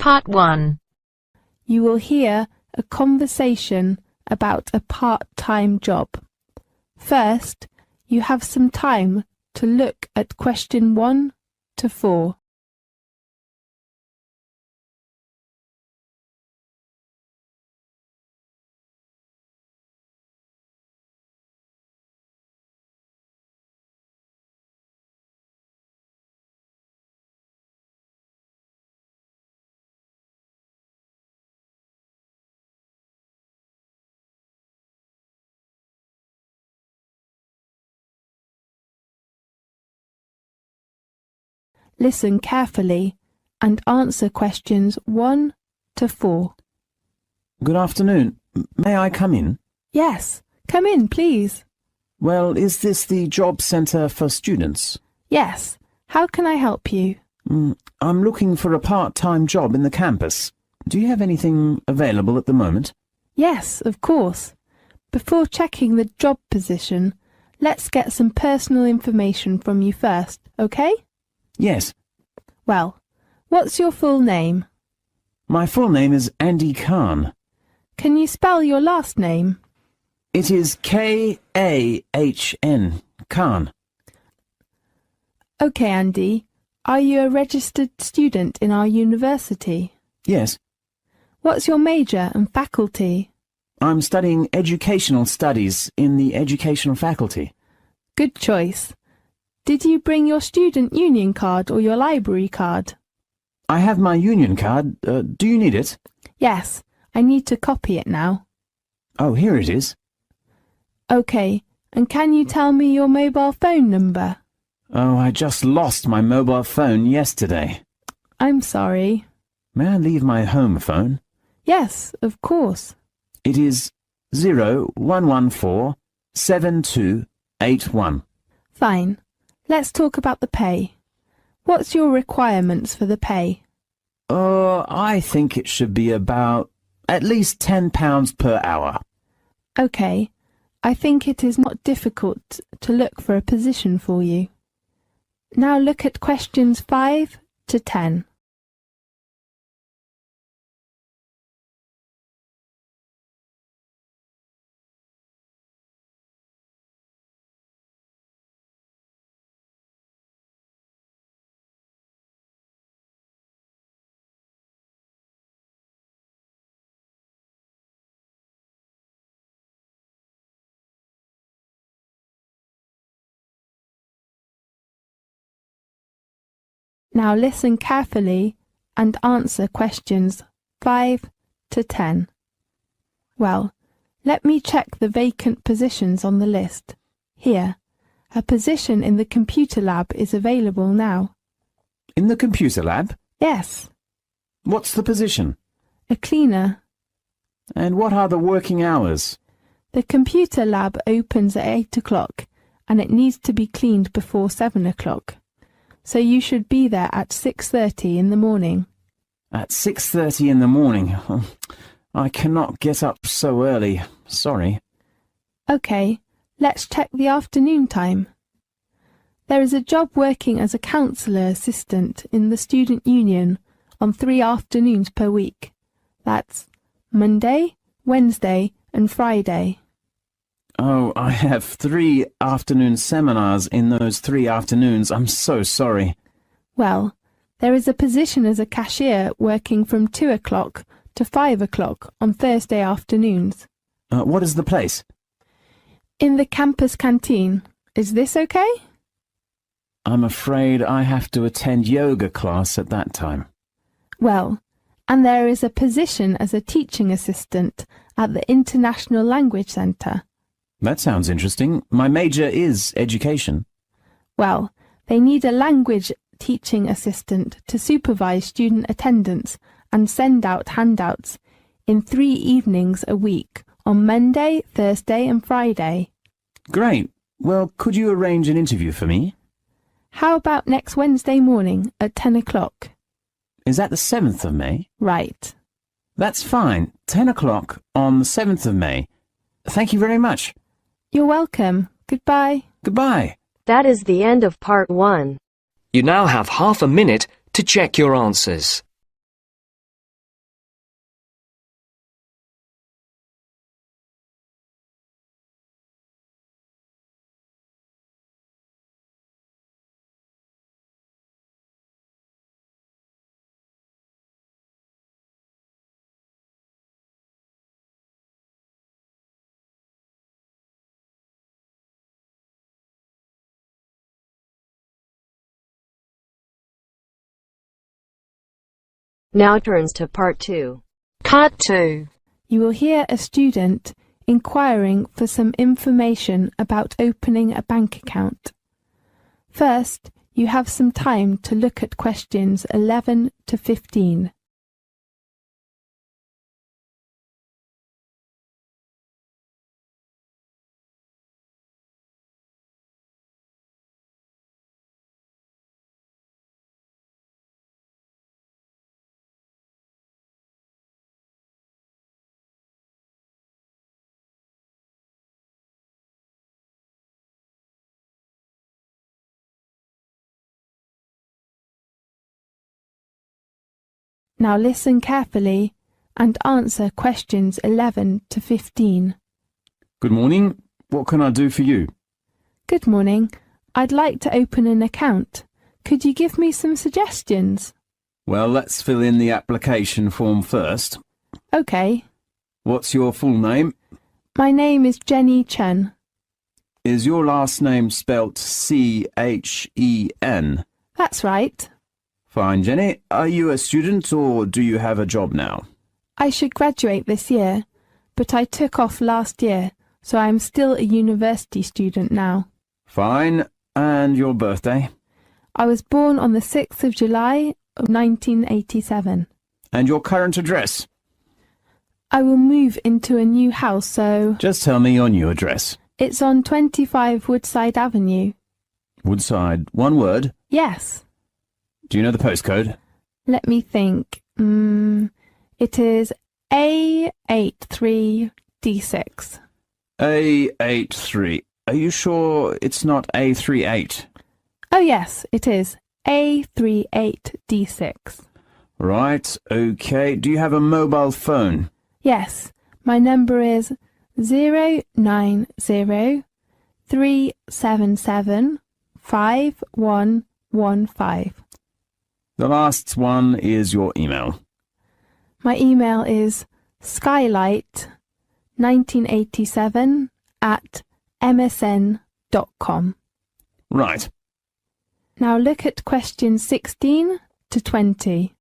Part 1. You will hear a conversation about a part-time job. First, you have some time to look at question 1 to 4. Listen carefully and answer questions 1 to 4. Good afternoon. May I come in? Yes, come in, please. Well, is this the job centre for students? Yes, how can I help you? I'm looking for a part-time job in the campus. Do you have anything available at the moment? Yes, of course. Before checking the job position, let's get some personal information from you first, okay? Yes. Well, what's your full name? My full name is Andy Khan. Can you spell your last name? It is K-A-H-N, Khan. Okay, Andy. Are you a registered student in our university? Yes. What's your major and faculty? I'm studying educational studies in the educational faculty. Good choice. Did you bring your student union card or your library card? I have my union card. Do you need it? Yes, I need to copy it now. Oh, here it is. Okay, and can you tell me your mobile phone number? Oh, I just lost my mobile phone yesterday. I'm sorry. May I leave my home phone? Yes, of course. It is 0114-7281. Fine. Let's talk about the pay. What's your requirements for the pay? I think it should be about at least £10 per hour. Okay. I think it is not difficult to look for a position for you. Now look at questions 5 to 10. Now listen carefully and answer questions 5 to 10. Well, let me check the vacant positions on the list. Here, a position in the computer lab is available now. In the computer lab? Yes. What's the position? A cleaner. And what are the working hours? The computer lab opens at 8 o'clock and it needs to be cleaned before 7 o'clock. So you should be there at 6:30 in the morning. At 6:30 in the morning? I cannot get up so early. Sorry. Okay, let's check the afternoon time. There is a job working as a counsellor assistant in the student union on 3 afternoons per week. That's Monday, Wednesday and Friday. Oh, I have 3 afternoon seminars in those 3 afternoons. I'm so sorry. Well, there is a position as a cashier working from 2 o'clock to 5 o'clock on Thursday afternoons. What is the place? In the campus canteen. Is this okay? I'm afraid I have to attend yoga class at that time. Well, and there is a position as a teaching assistant at the International Language Centre. That sounds interesting. My major is education. Well, they need a language teaching assistant to supervise student attendance and send out handouts in 3 evenings a week on Monday, Thursday and Friday. Great. Well, could you arrange an interview for me? How about next Wednesday morning at 10 o'clock? Is that the 7th of May? Right. That's fine. 10 o'clock on the 7th of May. Thank you very much. You're welcome. Goodbye. Goodbye. That is the end of part 1. You now have half a minute to check your answers. Now turns to part 2. Part 2. You will hear a student inquiring for some information about opening a bank account. First, you have some time to look at questions 11 to 15. Now listen carefully and answer questions 11 to 15. Good morning. What can I do for you? Good morning. I'd like to open an account. Could you give me some suggestions? Well, let's fill in the application form first. Okay. What's your full name? My name is Jenny Chen. Is your last name spelt C-H-E-N? That's right. Fine, Jenny. Are you a student or do you have a job now? I should graduate this year, but I took off last year, so I'm still a university student now. Fine. And your birthday? I was born on the 6th of July of 1987. And your current address? I will move into a new house, so... Just tell me your new address. It's on 25 Woodside Avenue. Woodside. One word? Yes. Do you know the postcode? Let me think. It is A83D6. A83. Are you sure it's not A38? Oh yes, it is. A38D6. Right, okay. Do you have a mobile phone? Yes, my number is 090-377-5115. The last one is your email. My email is skylight1987@msn.com. Right. Now look at questions 16 to 20.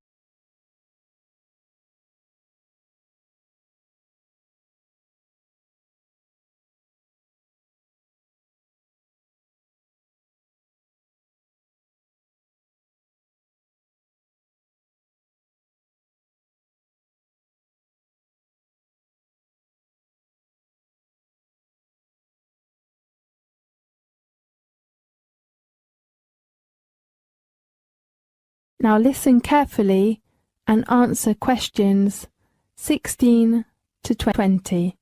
Now listen carefully and answer questions 16 to 20.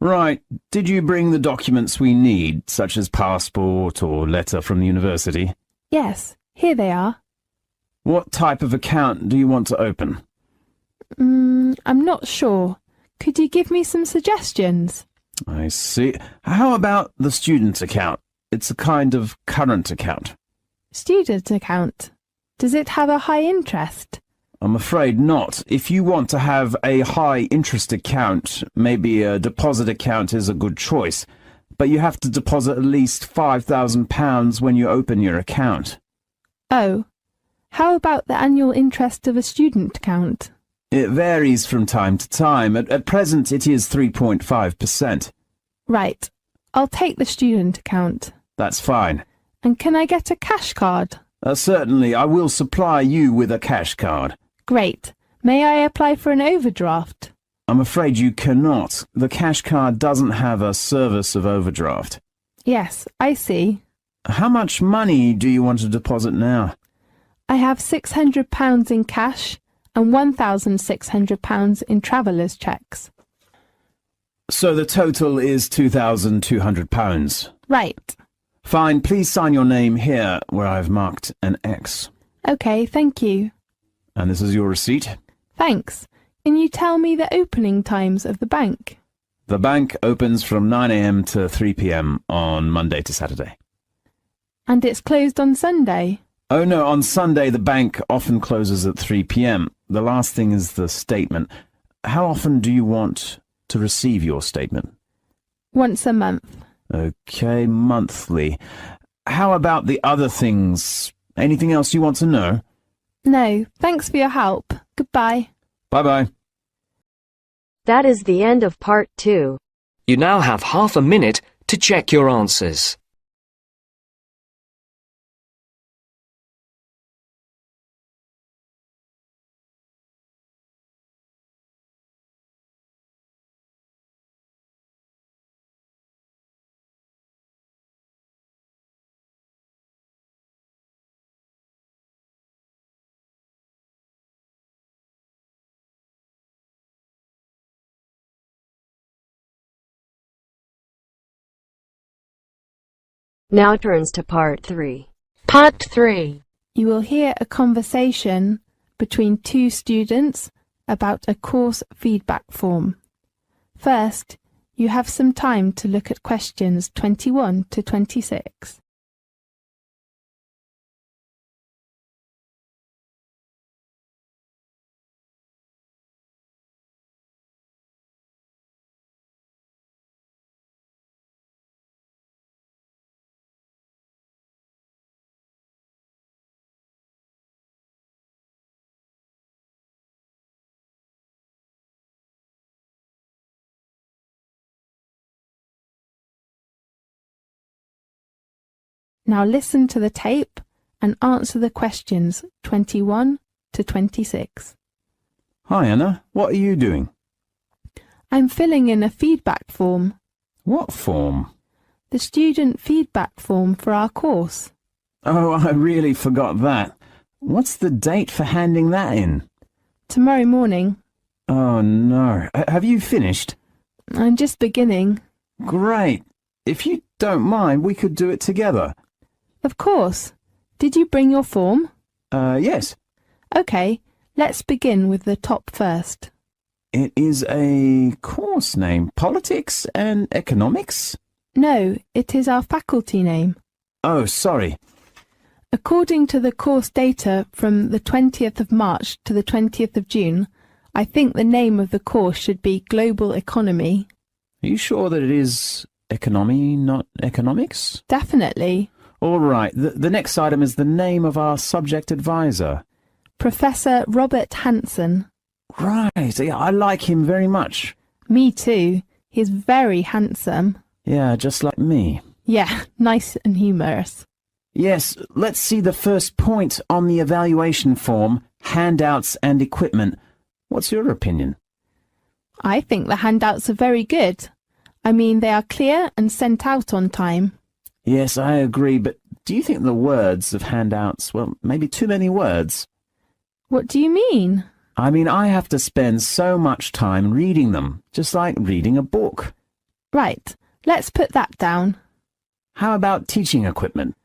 Right. Did you bring the documents we need, such as passport or letter from the university? Yes, here they are. What type of account do you want to open? I'm not sure. Could you give me some suggestions? I see. How about the student account? It's a kind of current account. Student account. Does it have a high interest? I'm afraid not. If you want to have a high interest account, maybe a deposit account is a good choice. But you have to deposit at least £5,000 when you open your account. Oh, how about the annual interest of a student account? It varies from time to time. At present, it is 3.5%. Right. I'll take the student account. That's fine. And can I get a cash card? Certainly, I will supply you with a cash card. Great. May I apply for an overdraft? I'm afraid you cannot. The cash card doesn't have a service of overdraft. Yes, I see. How much money do you want to deposit now? I have £600 in cash and £1,600 in travellers' cheques. So the total is £2,200. Right. Fine, please sign your name here where I've marked an X. OK, thank you. And this is your receipt. Thanks. Can you tell me the opening times of the bank? The bank opens from 9 a.m. to 3 p.m. on Monday to Saturday. And it's closed on Sunday? Oh no, on Sunday the bank often closes at 3 p.m. The last thing is the statement. How often do you want to receive your statement? Once a month. Okay, monthly. How about the other things? Anything else you want to know? No, thanks for your help. Goodbye. Bye-bye. That is the end of part 2. You now have half a minute to check your answers. Now turns to part 3. Part 3. You will hear a conversation between two students about a course feedback form. First, you have some time to look at questions 21 to 26. Now listen to the tape and answer the questions 21 to 26. Hi, Anna. What are you doing? I'm filling in a feedback form. What form? The student feedback form for our course. Oh, I really forgot that. What's the date for handing that in? Tomorrow morning. Oh, no. Have you finished? I'm just beginning. Great. If you don't mind, we could do it together. Of course. Did you bring your form? Yes. OK, let's begin with the top first. It is a course name. Politics and Economics? No, it is our faculty name. Oh, sorry. According to the course data from the 20th of March to the 20th of June, I think the name of the course should be Global Economy. Are you sure that it is economy, not economics? Definitely. All right. The next item is the name of our subject advisor. Professor Robert Hanson. Right. Yeah, I like him very much. Me too. He's very handsome. Yeah, just like me. Yeah, nice and humorous. Yes, let's see the first point on the evaluation form, handouts and equipment. What's your opinion? I think the handouts are very good. I mean, they are clear and sent out on time. Yes, I agree, but do you think the words of handouts, well, maybe too many words? What do you mean? I mean, I have to spend so much time reading them, just like reading a book. Right, let's put that down. How about teaching equipment?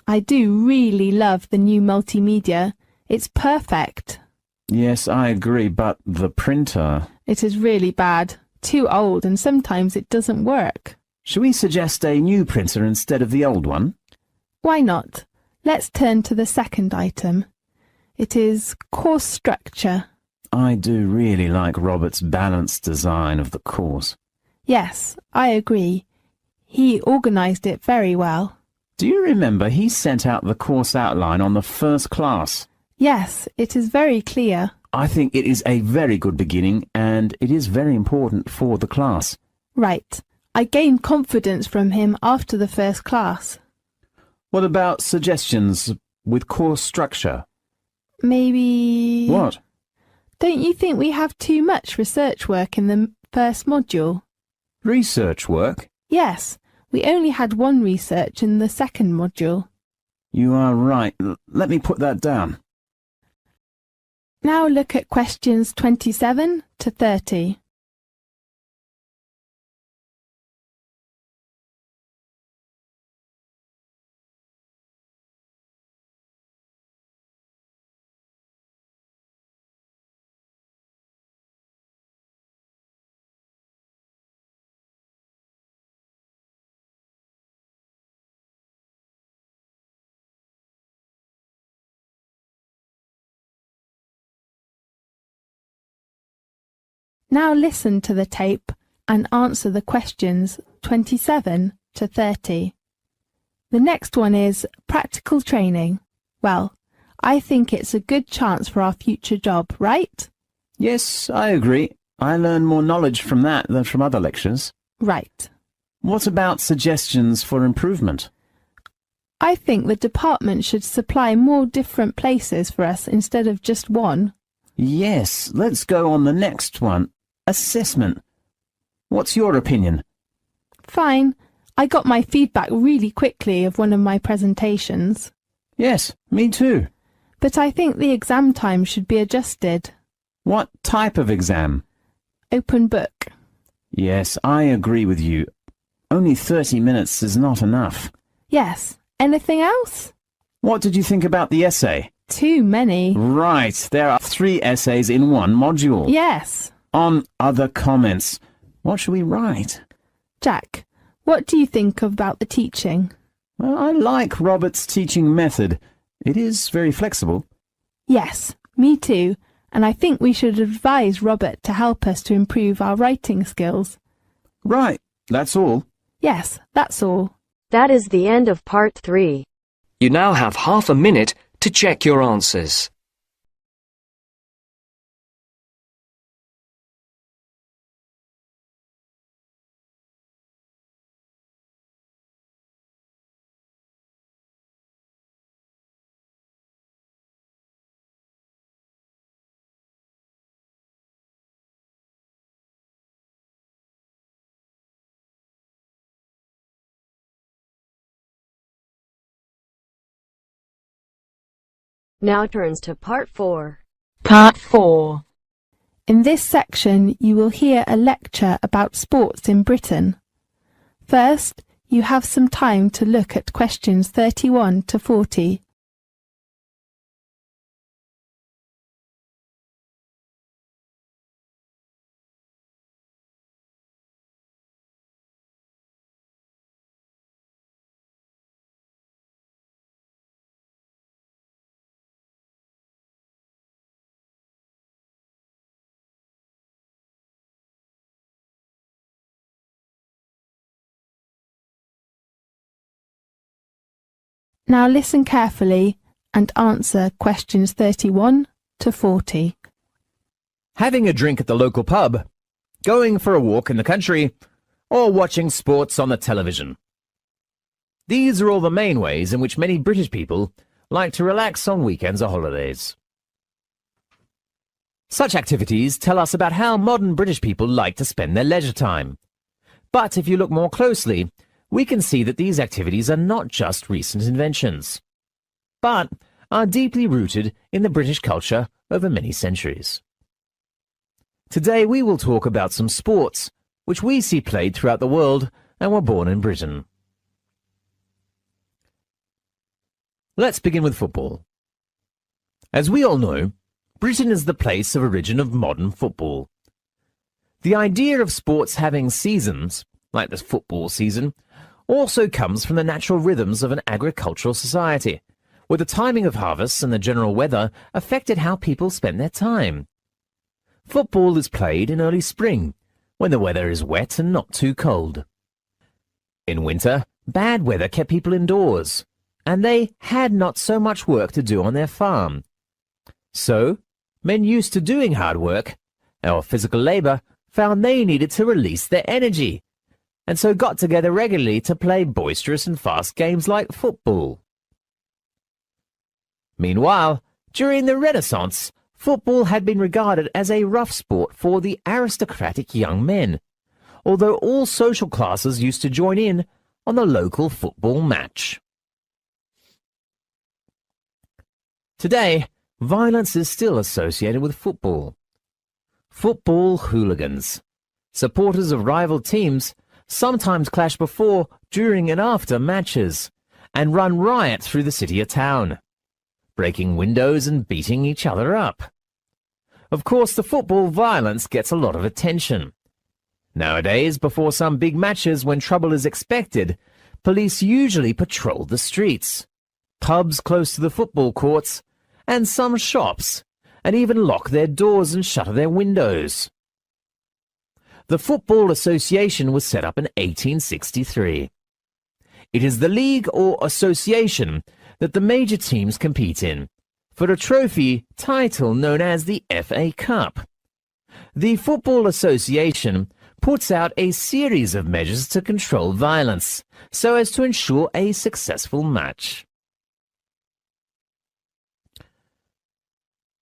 I do really love the new multimedia. It's perfect. Yes, I agree, but the printer... It is really bad. Too old, and sometimes it doesn't work. Should we suggest a new printer instead of the old one? Why not? Let's turn to the second item. It is course structure. I do really like Robert's balanced design of the course. Yes, I agree. He organised it very well. Do you remember he sent out the course outline on the first class? Yes, it is very clear. I think it is a very good beginning and it is very important for the class. Right. I gained confidence from him after the first class. What about suggestions with course structure? Maybe... What? Don't you think we have too much research work in the first module? Research work? Yes, we only had one research in the second module. You are right. Let me put that down. Now look at questions 27 to 30. Now listen to the tape and answer the questions 27 to 30. The next one is practical training. Well, I think it's a good chance for our future job, right? Yes, I agree. I learn more knowledge from that than from other lectures. Right. What about suggestions for improvement? I think the department should supply more different places for us instead of just one. Yes, let's go on the next one. Assessment. What's your opinion? Fine. I got my feedback really quickly of one of my presentations. Yes, me too. But I think the exam time should be adjusted. What type of exam? Open book. Yes, I agree with you. Only 30 minutes is not enough. Yes. Anything else? What did you think about the essay? Too many. Right, there are 3 essays in one module. Yes. On other comments. What shall we write? Jack, what do you think about the teaching? Well, I like Robert's teaching method. It is very flexible. Yes, me too. And I think we should advise Robert to help us to improve our writing skills. Right, that's all. Yes, that's all. That is the end of part 3. You now have half a minute to check your answers. Now turns to part 4. Part 4. In this section, you will hear a lecture about sports in Britain. First, you have some time to look at questions 31 to 40. Now listen carefully and answer questions 31 to 40. Having a drink at the local pub, going for a walk in the country, or watching sports on the television. These are all the main ways in which many British people like to relax on weekends or holidays. Such activities tell us about how modern British people like to spend their leisure time. But if you look more closely, we can see that these activities are not just recent inventions, but are deeply rooted in the British culture over many centuries. Today we will talk about some sports which we see played throughout the world and were born in Britain. Let's begin with football. As we all know, Britain is the place of origin of modern football. The idea of sports having seasons, like the football season, also comes from the natural rhythms of an agricultural society, where the timing of harvests and the general weather affected how people spent their time. Football is played in early spring, when the weather is wet and not too cold. In winter, bad weather kept people indoors, and they had not so much work to do on their farm. So, men used to doing hard work, or physical labor, found they needed to release their energy, and so got together regularly to play boisterous and fast games like football. Meanwhile, during the Renaissance, football had been regarded as a rough sport for the aristocratic young men, although all social classes used to join in on the local football match. Today, violence is still associated with football. Football hooligans, supporters of rival teams, sometimes clash before, during and after matches, and run riot through the city or town, breaking windows and beating each other up. Of course, the football violence gets a lot of attention. Nowadays, before some big matches when trouble is expected, police usually patrol the streets, pubs close to the football courts, and some shops, and even lock their doors and shutter their windows. The Football Association was set up in 1863. It is the league or association that the major teams compete in, for a trophy title known as the FA Cup. The Football Association puts out a series of measures to control violence so as to ensure a successful match.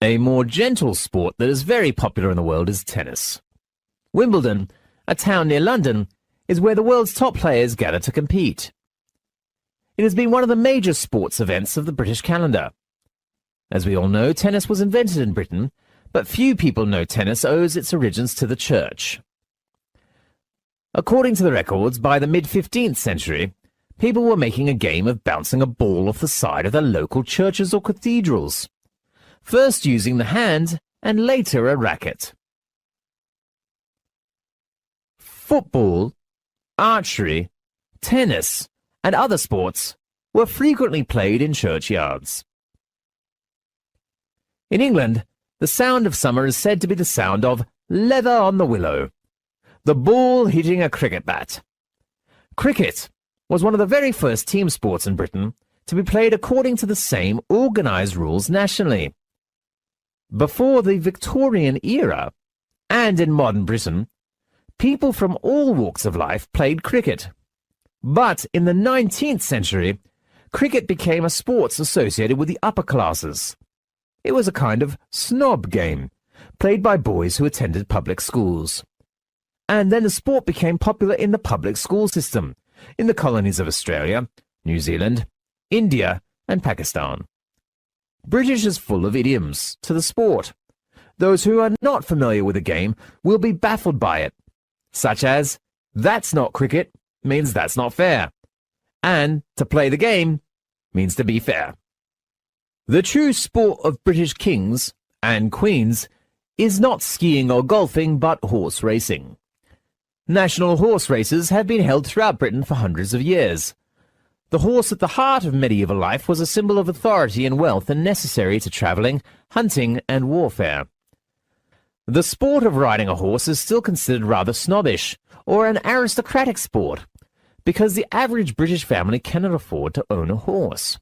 A more gentle sport that is very popular in the world is tennis. Wimbledon, a town near London, is where the world's top players gather to compete. It has been one of the major sports events of the British calendar. As we all know, tennis was invented in Britain, but few people know tennis owes its origins to the church. According to the records, by the mid-15th century, people were making a game of bouncing a ball off the side of their local churches or cathedrals, first using the hand and later a racket. Football, archery, tennis, and other sports were frequently played in churchyards. In England, the sound of summer is said to be the sound of leather on the willow, the ball hitting a cricket bat. Cricket was one of the very first team sports in Britain to be played according to the same organised rules nationally. Before the Victorian era, and in modern Britain, people from all walks of life played cricket. But in the 19th century, cricket became a sport associated with the upper classes. It was a kind of snob game, played by boys who attended public schools. And then the sport became popular in the public school system, in the colonies of Australia, New Zealand, India, and Pakistan. British is full of idioms to the sport. Those who are not familiar with the game will be baffled by it, such as, "That's not cricket" means that's not fair, and "to play the game" means to be fair. The true sport of British kings and queens is not skiing or golfing, but horse racing. National horse races have been held throughout Britain for hundreds of years. The horse at the heart of medieval life was a symbol of authority and wealth and necessary to travelling, hunting, and warfare. The sport of riding a horse is still considered rather snobbish, or an aristocratic sport, because the average British family cannot afford to own a horse.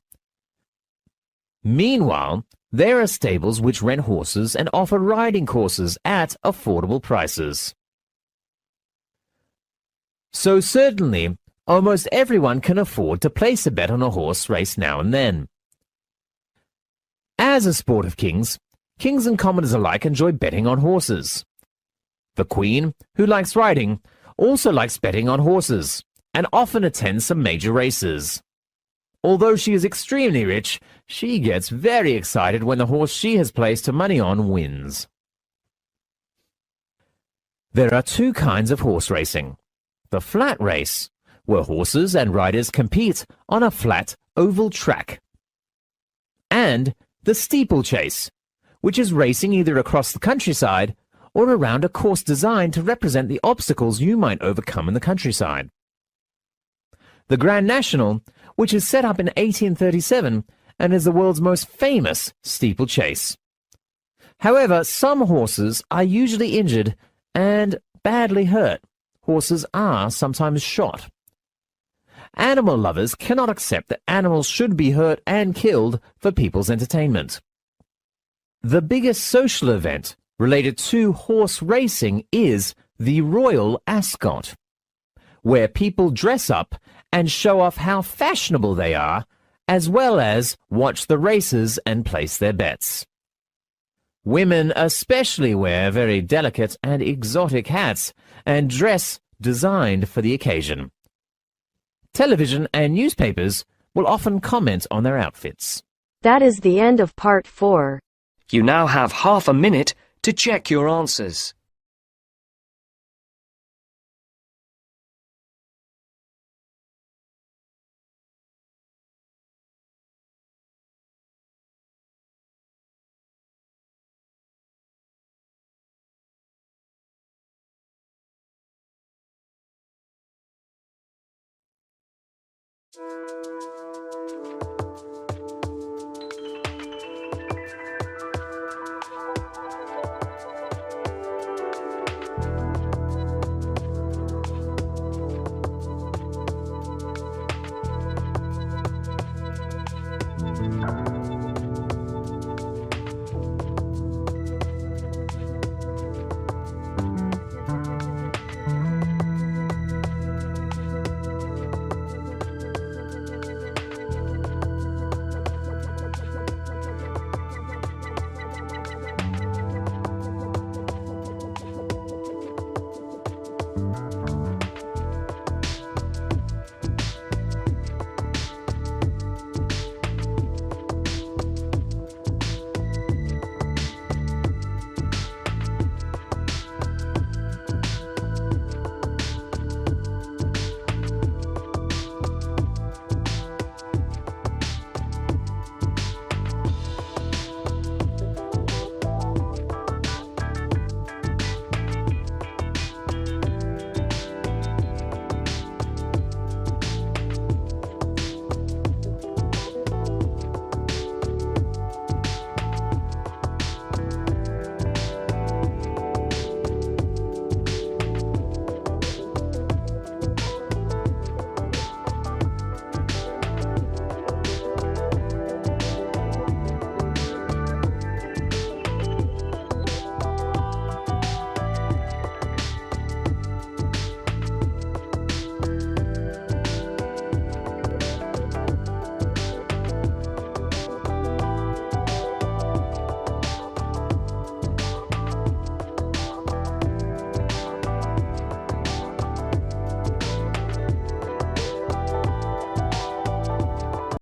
Meanwhile, there are stables which rent horses and offer riding courses at affordable prices. So certainly, almost everyone can afford to place a bet on a horse race now and then. As a sport of kings, kings and commoners alike enjoy betting on horses. The Queen, who likes riding, also likes betting on horses, and often attends some major races. Although she is extremely rich, she gets very excited when the horse she has placed her money on wins. There are two kinds of horse racing. The flat race, where horses and riders compete on a flat oval track, and the steeplechase, which is racing either across the countryside or around a course designed to represent the obstacles you might overcome in the countryside. The Grand National, which is set up in 1837 and is the world's most famous steeplechase. However, some horses are usually injured and badly hurt. Horses are sometimes shot. Animal lovers cannot accept that animals should be hurt and killed for people's entertainment. The biggest social event related to horse racing is the Royal Ascot, where people dress up and show off how fashionable they are, as well as watch the races and place their bets. Women especially wear very delicate and exotic hats and dress designed for the occasion. Television and newspapers will often comment on their outfits. That is the end of part 4. You now have half a minute to check your answers.